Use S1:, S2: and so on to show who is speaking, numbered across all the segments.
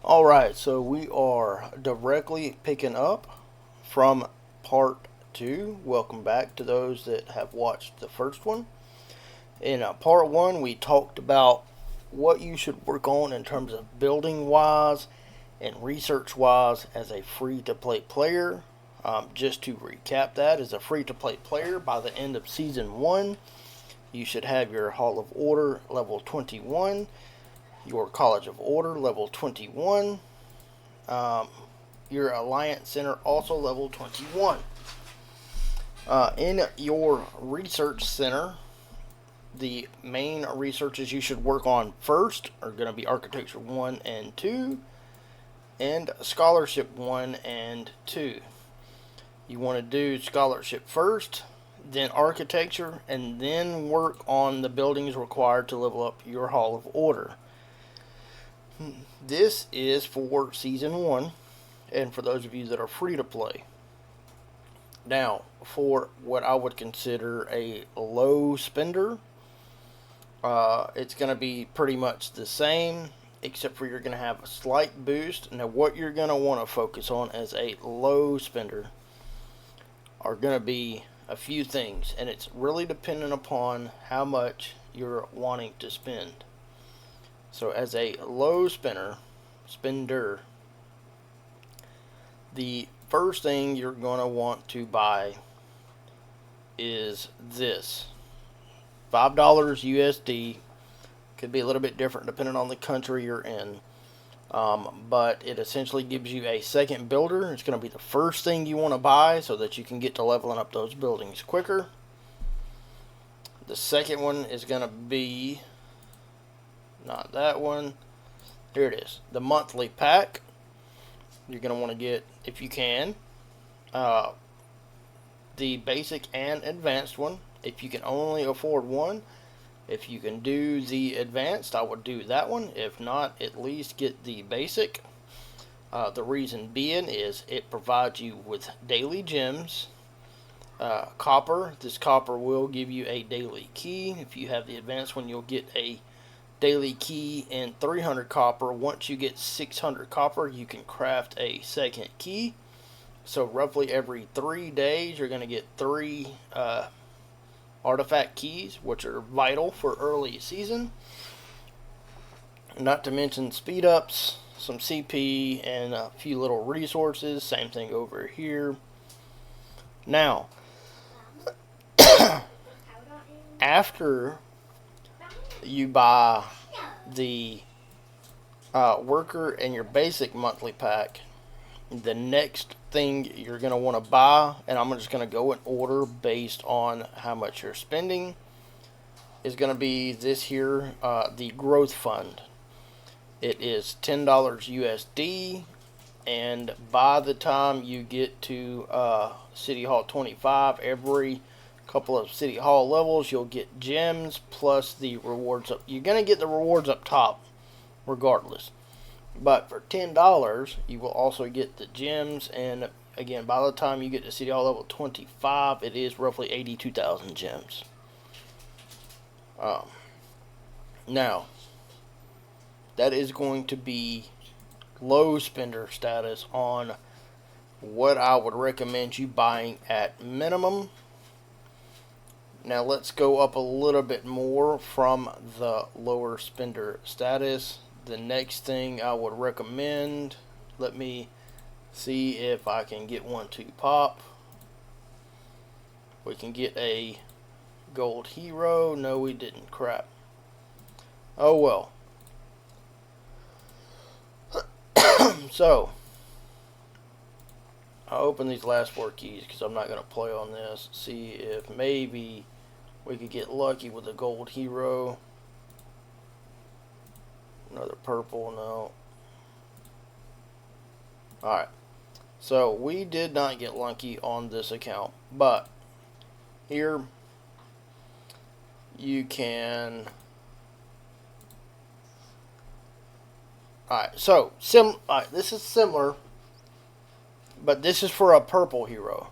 S1: Alright, so we are directly picking up from part 2. Welcome back to those that have watched the first one. In part 1, we talked about what you should work on in terms of building wise and research wise as a free to play player. Just to recap that, as a free to play player, by the end of season 1, you should have your Hall of Order level 21, your College of Order level 21, your Alliance Center also level 21. In your research center, the main researches you should work on first are going to be Architecture 1 and 2 and Scholarship 1 and 2. You want to do Scholarship first, then Architecture, and then work on the buildings required to level up your Hall of Order. This is for Season 1, and for those of you that are free to play. Now, for what I would consider a low spender, it's going to be pretty much the same, except for you're going to have a slight boost. Now, what you're going to want to focus on as a low spender are going to be a few things, and it's really dependent upon how much you're wanting to spend. So as a low spender, the first thing you're going to want to buy is this. $5 USD. Could be a little bit different depending on the country you're in. But it essentially gives you a second builder. It's going to be the first thing you want to buy so that you can get to leveling up those buildings quicker. The second one is going to be... not that one. Here it is. The monthly pack. You're going to want to get, if you can, the basic and advanced one. If you can only afford one. If you can do the advanced, I would do that one. If not, at least get the basic. The reason being is it provides you with daily gems. Copper. This copper will give you a daily key. If you have the advanced one, you'll get a daily key and 300 copper. Once you get 600 copper, you can craft a second key. So roughly every 3 days, you're going to get 3 artifact keys, which are vital for early season. Not to mention speed ups, some CP, and a few little resources. Same thing over here. Now, after you buy the worker and your basic monthly pack, the next thing you're going to want to buy, and I'm just going to go in order based on how much you're spending, is going to be this here, the growth fund. It is $10 USD, and by the time you get to City Hall 25, every couple of City Hall levels, you'll get gems plus the rewards up. You're going to get the rewards up top regardless. But for $10, you will also get the gems, and again, by the time you get to City Hall level 25, it is roughly 82,000 gems. Now, that is going to be low spender status on what I would recommend you buying at minimum. Now let's go up a little bit more from the lower spender status. The next thing I would recommend, let me see if I can get one to pop. We can get a gold hero. No, we didn't. Crap. Oh well. So, I'll open these last 4 keys because I'm not going to play on this. See if maybe we could get lucky with a gold hero. Another purple, no. Alright. So, we did not get lucky on this account. But, here, you can... Alright, so, this is similar, but this is for a purple hero.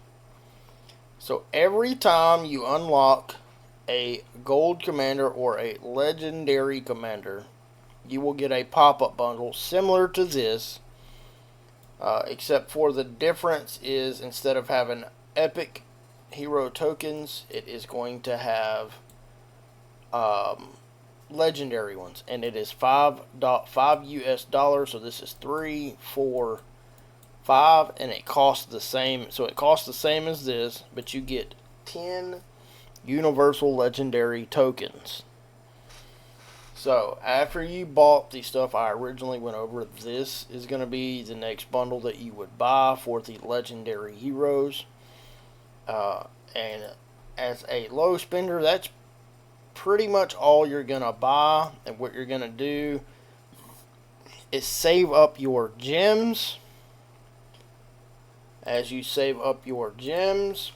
S1: So, every time you unlock a gold commander or a legendary commander, you will get a pop-up bundle similar to this, except for the difference is instead of having epic hero tokens, it is going to have legendary ones, and it is $5 US. So this is 3, 4, 5, and it costs the same. So it costs the same as this, but you get 10 universal legendary tokens. So after you bought the stuff I originally went over, this is going to be the next bundle that you would buy for the legendary heroes. And as a low spender, that's pretty much all you're going to buy. And what you're going to do is save up your gems. As you save up your gems,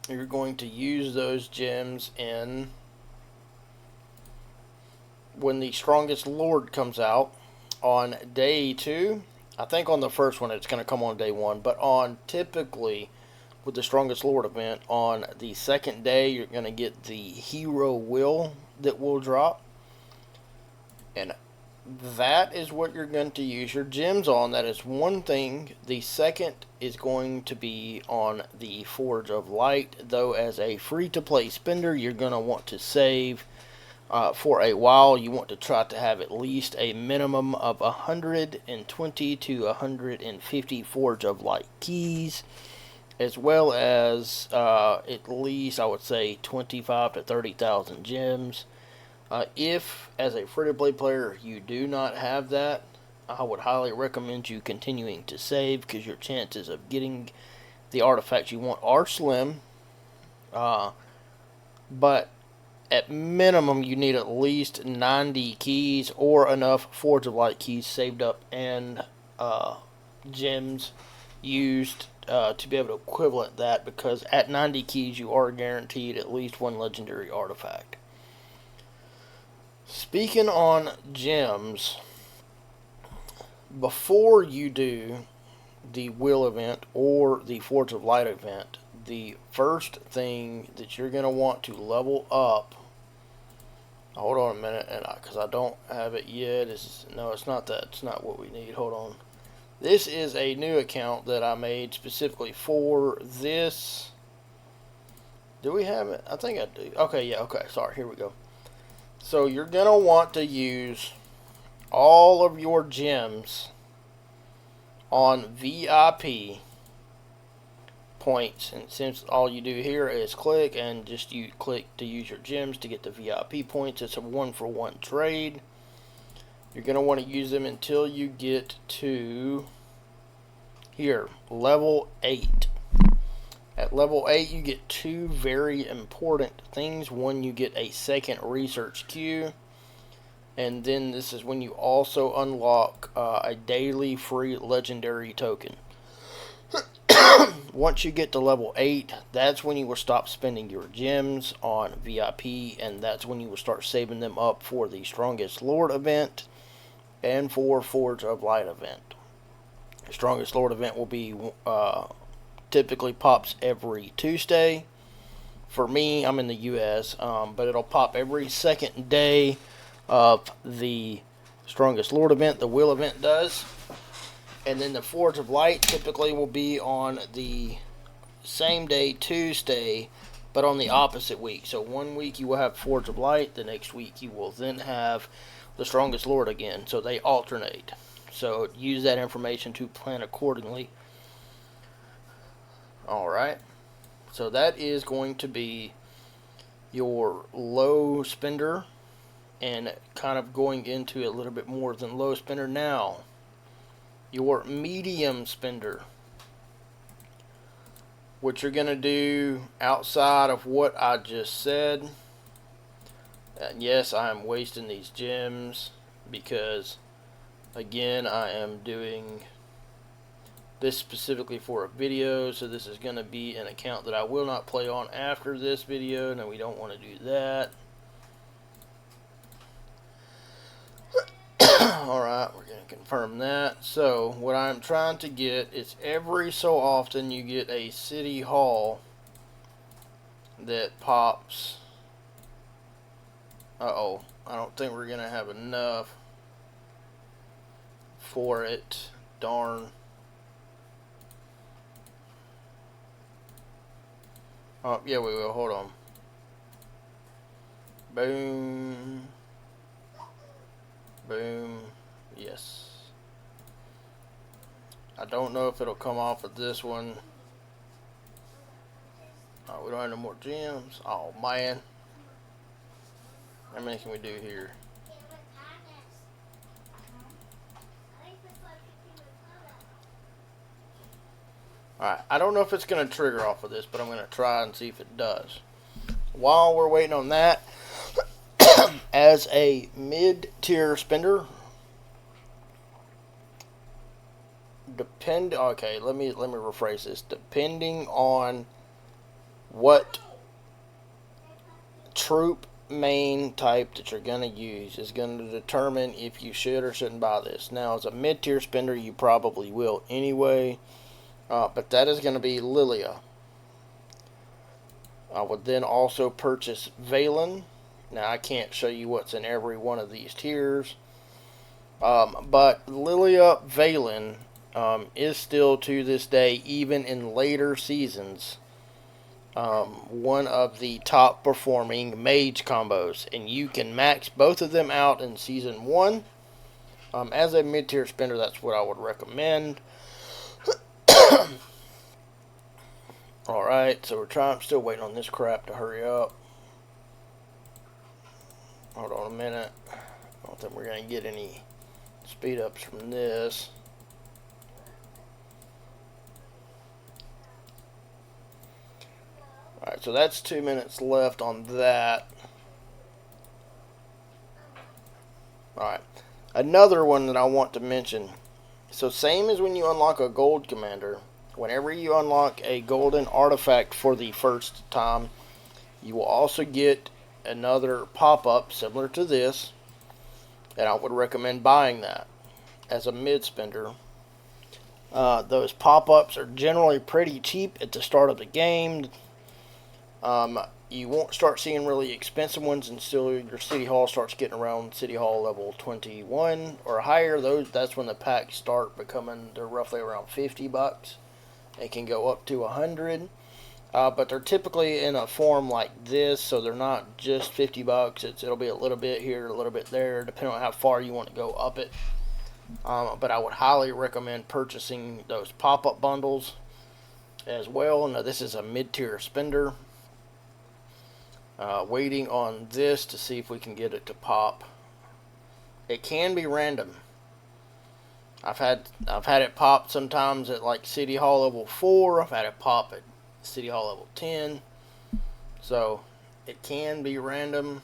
S1: you're going to use those gems in when the strongest lord comes out on day 2. I think on the first one it's going to come on day 1, but on typically with the strongest lord event on the second day, you're going to get the hero will that will drop, and that is what you're going to use your gems on. That is one thing. The second is going to be on the Forge of Light, though as a free to play spender you're going to want to save for a while. You want to try to have at least a minimum of 120 to 150 Forge of Light keys, as well as at least, I would say, 25 to 30,000 gems. If, as a free-to-play player, you do not have that, I would highly recommend you continuing to save, because your chances of getting the artifacts you want are slim. But at minimum, you need at least 90 keys or enough Forge of Light keys saved up and gems used to be able to equivalent that, because at 90 keys you are guaranteed at least one legendary artifact. Speaking on gems, before you do the Will event or the Forge of Light event, the first thing that you're going to want to level up, hold on a minute, and because I don't have it yet, no, it's not that, it's not what we need, hold on. This is a new account that I made specifically for this. Do we have it? I think I do. Okay, yeah, okay, sorry, here we go. So you're going to want to use all of your gems on VIP points. And since all you do here is click and just you click to use your gems to get the VIP points, it's a 1-for-1 trade. You're going to want to use them until you get to here, level 8. At level 8, you get 2 very important things. One, you get a second research queue. And then this is when you also unlock a daily free legendary token. Once you get to level 8, that's when you will stop spending your gems on VIP. And that's when you will start saving them up for the Strongest Lord event and for Forge of Light event. The Strongest Lord event will be typically pops every Tuesday. For me, I'm in the US, but it'll pop every second day of the Strongest Lord event. The Will event does. And then the Forge of Light typically will be on the same day, Tuesday, but on the opposite week. So one week you will have Forge of Light, the next week you will then have the Strongest Lord again. So they alternate. So use that information to plan accordingly. Alright. So that is going to be your low spender, and kind of going into a little bit more than low spender now. Your medium spender. What you're going to do outside of what I just said. And yes, I am wasting these gems because, again, I am doing this specifically for a video, so this is going to be an account that I will not play on after this video. No, we don't want to do that. Alright, we're going to confirm that. So, what I'm trying to get is every so often you get a city hall that pops. Uh-oh. I don't think we're going to have enough for it. Darn. Oh, yeah, we will. Hold on. Boom. Boom. Yes. I don't know if it'll come off of this one. Oh, we don't have no more gems. Oh, man. How many can we do here? Alright, I don't know if it's going to trigger off of this, but I'm going to try and see if it does. While we're waiting on that, as a mid-tier spender, okay, let me rephrase this. Depending on what troop main type that you're going to use is going to determine if you should or shouldn't buy this. Now, as a mid-tier spender, you probably will anyway, but that is going to be Lilia. I would then also purchase Valen. Now, I can't show you what's in every one of these tiers, but Lilia Valen is still to this day, even in later seasons, one of the top performing mage combos, and you can max both of them out in season 1. As a mid-tier spender, that's what I would recommend. Alright, so I'm still waiting on this crap to hurry up. Hold on a minute. I don't think we're going to get any speed ups from this. Alright, so that's 2 minutes left on that. Alright, another one that I want to mention. So same as when you unlock a gold commander, whenever you unlock a golden artifact for the first time, you will also get another pop-up similar to this, and I would recommend buying that as a mid-spender. Those pop-ups are generally pretty cheap at the start of the game. You won't start seeing really expensive ones until your City Hall starts getting around City Hall level 21 or higher. That's when the packs start becoming, they're roughly around $50. They can go up to $100. But they're typically in a form like this, so they're not just $50. It'll be a little bit here, a little bit there, depending on how far you want to go up it. But I would highly recommend purchasing those pop-up bundles as well. Now, this is a mid-tier spender. Waiting on this to see if we can get it to pop. It can be random. I've had it pop sometimes at like City Hall level 4. I've had it pop at City Hall level 10. So it can be random.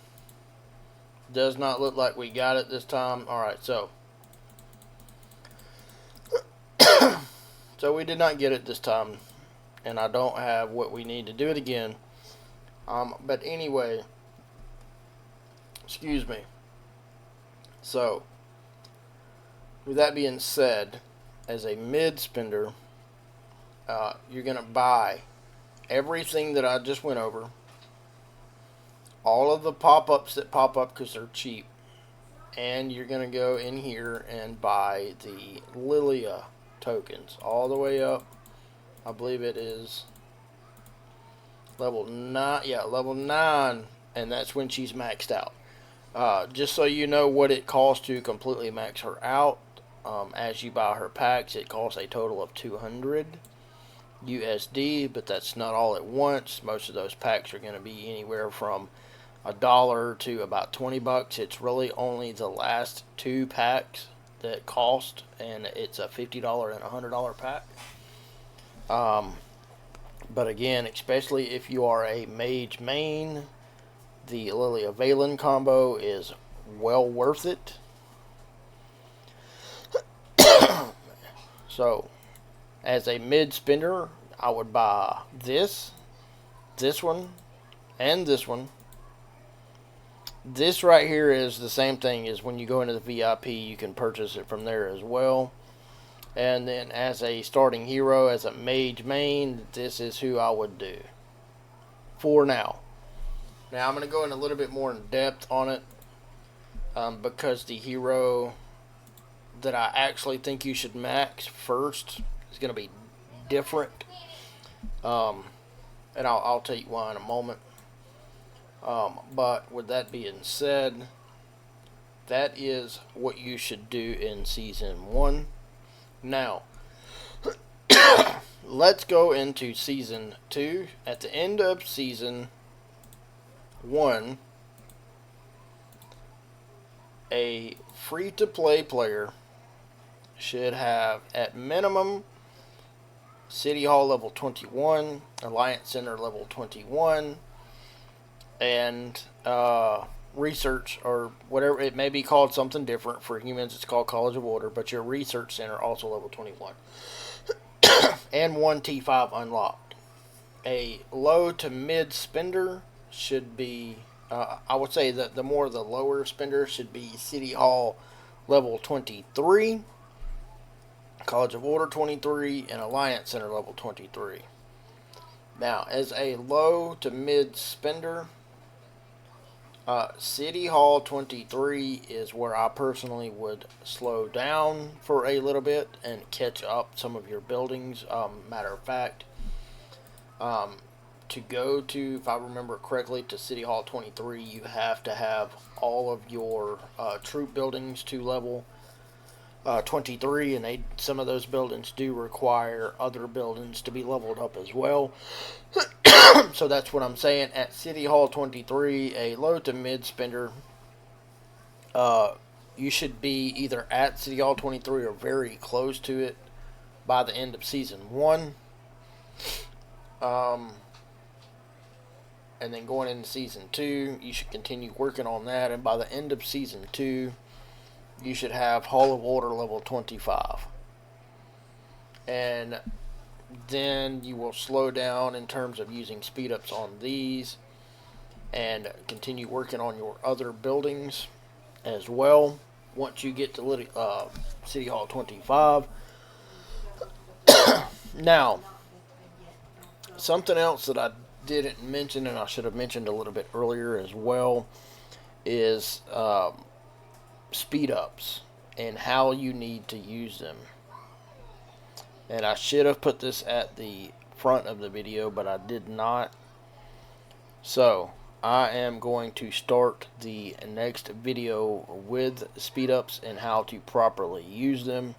S1: Does not look like we got it this time. Alright, so we did not get it this time, and I don't have what we need to do it again. But anyway, excuse me. So, with that being said, as a mid spender, you're going to buy everything that I just went over, all of the pop-ups that pop up because they're cheap, and you're going to go in here and buy the Lilia tokens all the way up. I believe it is level 9. Yeah, level 9, and that's when she's maxed out. Just so you know what it costs to completely max her out, as you buy her packs, it costs a total of 200 USD, but that's not all at once. Most of those packs are going to be anywhere from $1 to about $20. It's really only the last 2 packs that cost, and it's a $50 and $100 pack. But again, especially if you are a mage main, the Lilia Valen combo is well worth it. So, as a mid spender, I would buy this one, and this one. This right here is the same thing as when you go into the VIP, you can purchase it from there as well. And then as a starting hero, as a mage main, this is who I would do for now. Now I'm going to go in a little bit more in depth on it because the hero that I actually think you should max first is going to be different. Um, and I'll tell you why in a moment. But with that being said, that is what you should do in Season 1. Now, let's go into Season 2. At the end of Season 1, a free-to-play player should have, at minimum, City Hall level 21, Alliance Center level 21, and research, or whatever it may be called, something different. For humans it's called College of Order, but your research center also level 21, and one T5 unlocked. A low to mid spender should be, I would say that the more the lower spender should be City Hall level 23, College of Order 23, and Alliance Center level 23. Now, as a low to mid spender, City Hall 23 is where I personally would slow down for a little bit and catch up some of your buildings. Matter of fact, to go to, if I remember correctly, to City Hall 23, you have to have all of your troop buildings to level 23, and some of those buildings do require other buildings to be leveled up as well. So that's what I'm saying. At City Hall 23, a low to mid spender, you should be either at City Hall 23 or very close to it by the end of Season 1. And then going into Season 2, you should continue working on that, and by the end of Season 2, you should have Hall of Order level 25. And then you will slow down in terms of using speed ups on these and continue working on your other buildings as well once you get to City Hall 25. Now, something else that I didn't mention, and I should have mentioned a little bit earlier as well, is speed ups and how you need to use them. And I should have put this at the front of the video, but I did not. So I am going to start the next video with speed ups and how to properly use them.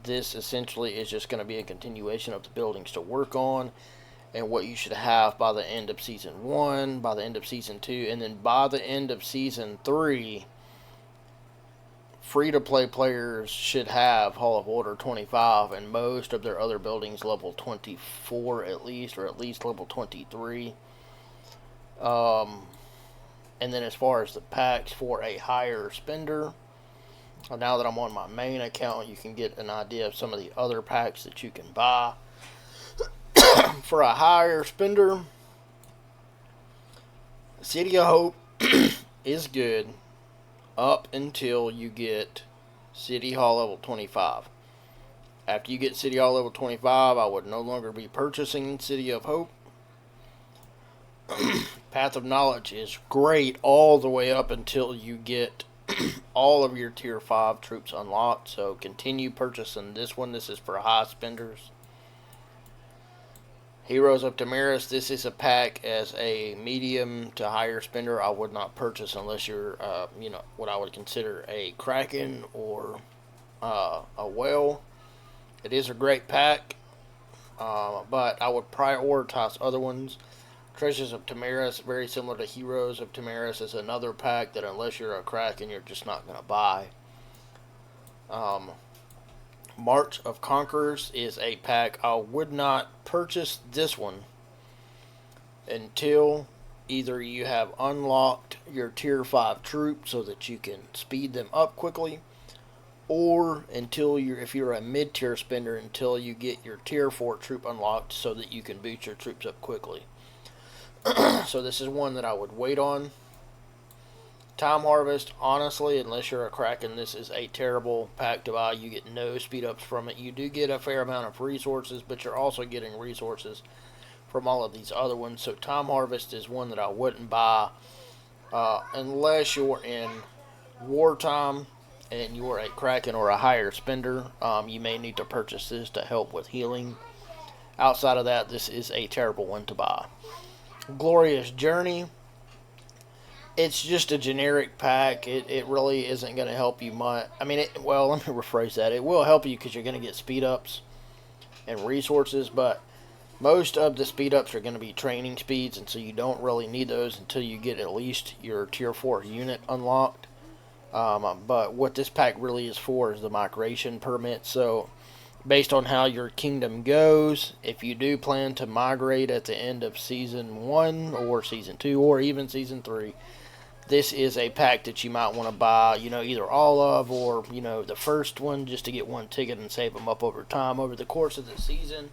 S1: This essentially is just going to be a continuation of the buildings to work on and what you should have by the end of Season 1, by the end of Season 2, and then by the end of Season 3, free-to-play players should have Hall of Order 25 and most of their other buildings level 24 at least, or at least level 23. And then as far as the packs for a higher spender, now that I'm on my main account, you can get an idea of some of the other packs that you can buy. For a higher spender, City of Hope is good up until you get City Hall level 25. After you get City Hall level 25, I would no longer be purchasing City of Hope. Path of Knowledge is great all the way up until you get all of your Tier 5 troops unlocked, so continue purchasing this one. This is for high spenders. Heroes of Damaris, this is a pack as a medium to higher spender. I would not purchase unless you're, what I would consider a Kraken or a Whale. It is a great pack, but I would prioritize other ones. Treasures of Damaris, very similar to Heroes of Damaris, is another pack that unless you're a Kraken, you're just not going to buy. March of Conquerors is a pack. I would not purchase this one until either you have unlocked your Tier 5 troops so that you can speed them up quickly, or until if you're a mid-tier spender, until you get your Tier 4 troop unlocked so that you can boot your troops up quickly. So this is one that I would wait on. Time Harvest, honestly, unless you're a Kraken, this is a terrible pack to buy. You get no speed ups from it. You do get a fair amount of resources, but you're also getting resources from all of these other ones. So Time Harvest is one that I wouldn't buy unless you're in wartime and you're a Kraken or a higher spender, you may need to purchase this to help with healing. Outside of that, this is a terrible one to buy. Glorious Journey. It's just a generic pack. It really isn't going to help you much. I mean, well, let me rephrase that. It will help you because you're going to get speed ups and resources, but most of the speed ups are going to be training speeds, and so you don't really need those until you get at least your tier 4 unit unlocked. But what this pack really is for is the migration permit. So, based on how your kingdom goes, if you do plan to migrate at the end of season 1 or season 2 or even season 3, this is a pack that you might want to buy, either all of or, the first one just to get one ticket and save them up over time over the course of the season.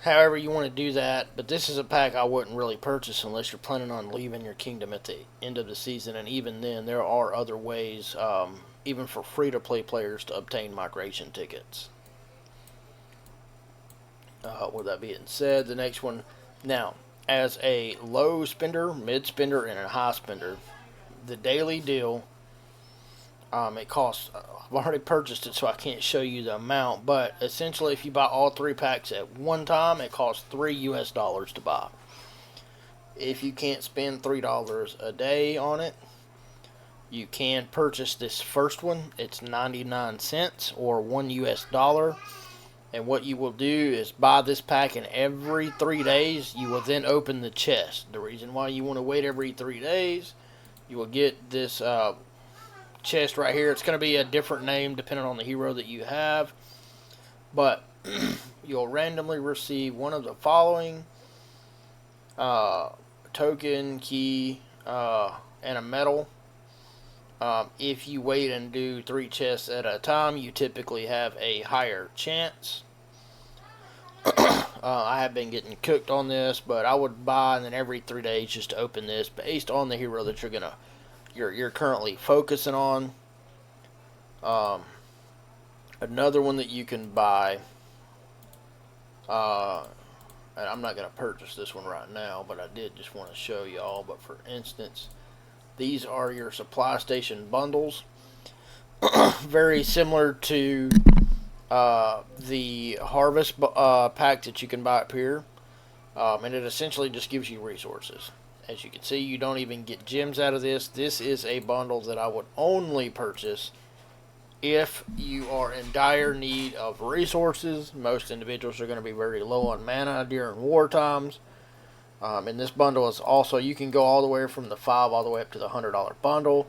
S1: However you want to do that, but this is a pack I wouldn't really purchase unless you're planning on leaving your kingdom at the end of the season, and even then there are other ways, even for free-to-play players, to obtain migration tickets. With that being said, the next one, now, as a low spender, mid spender, and a high spender, the daily deal, it costs, I've already purchased it so I can't show you the amount, but essentially if you buy all 3 packs at one time, it costs $3 to buy. If you can't spend $3 a day on it, you can purchase this first one. It's 99 cents or $1. And what you will do is buy this pack, and every 3 days you will then open the chest. The reason why you want to wait every 3 days, you will get this chest right here. It's going to be a different name depending on the hero that you have, but you'll randomly receive one of the following: token, key, and a medal. If you wait and do 3 chests at a time, you typically have a higher chance. I have been getting cooked on this, but I would buy and then every 3 days just to open this based on the hero that you're currently focusing on. Another one that you can buy, and I'm not going to purchase this one right now, but I did just want to show y'all. But for instance, these are your supply station bundles. Very similar to the harvest pack that you can buy up here. And it essentially just gives you resources. As you can see, you don't even get gems out of this. This is a bundle that I would only purchase if you are in dire need of resources. Most individuals are going to be very low on mana during war times. And this bundle is also, you can go all the way from the 5 all the way up to the $100 bundle.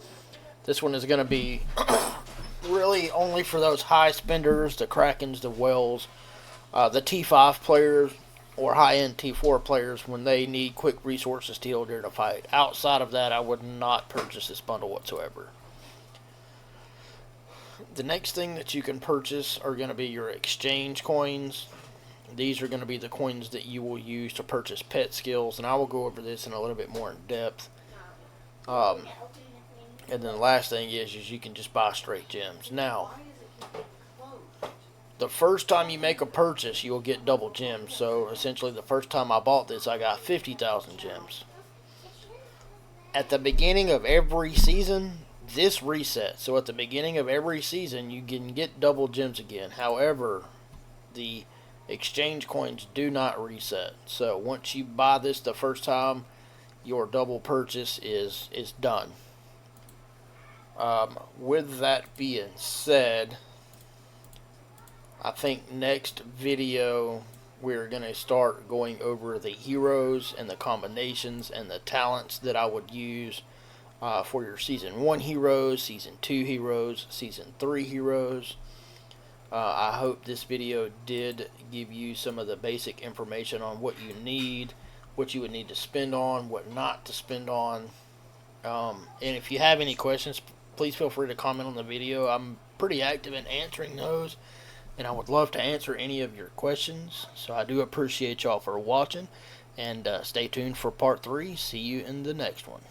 S1: This one is going to be really only for those high spenders, the Krakens, the Whales, the T5 players, or high-end T4 players when they need quick resources to heal during a fight. Outside of that, I would not purchase this bundle whatsoever. The next thing that you can purchase are going to be your exchange coins. These are going to be the coins that you will use to purchase pet skills, and I will go over this in a little bit more in depth. And then the last thing is you can just buy straight gems. Now, the first time you make a purchase, you will get double gems. So essentially, the first time I bought this, I got 50,000 gems. At the beginning of every season, this resets. So at the beginning of every season, you can get double gems again. However, the exchange coins do not reset. So once you buy this the first time, your double purchase is done. With that being said, I think next video we're going to start going over the heroes and the combinations and the talents that I would use for your Season 1 heroes, Season 2 heroes, Season 3 heroes. I hope this video did give you some of the basic information on what you need, what you would need to spend on, what not to spend on. And if you have any questions, please feel free to comment on the video. I'm pretty active in answering those, and I would love to answer any of your questions. So I do appreciate y'all for watching, and stay tuned for part 3. See you in the next one.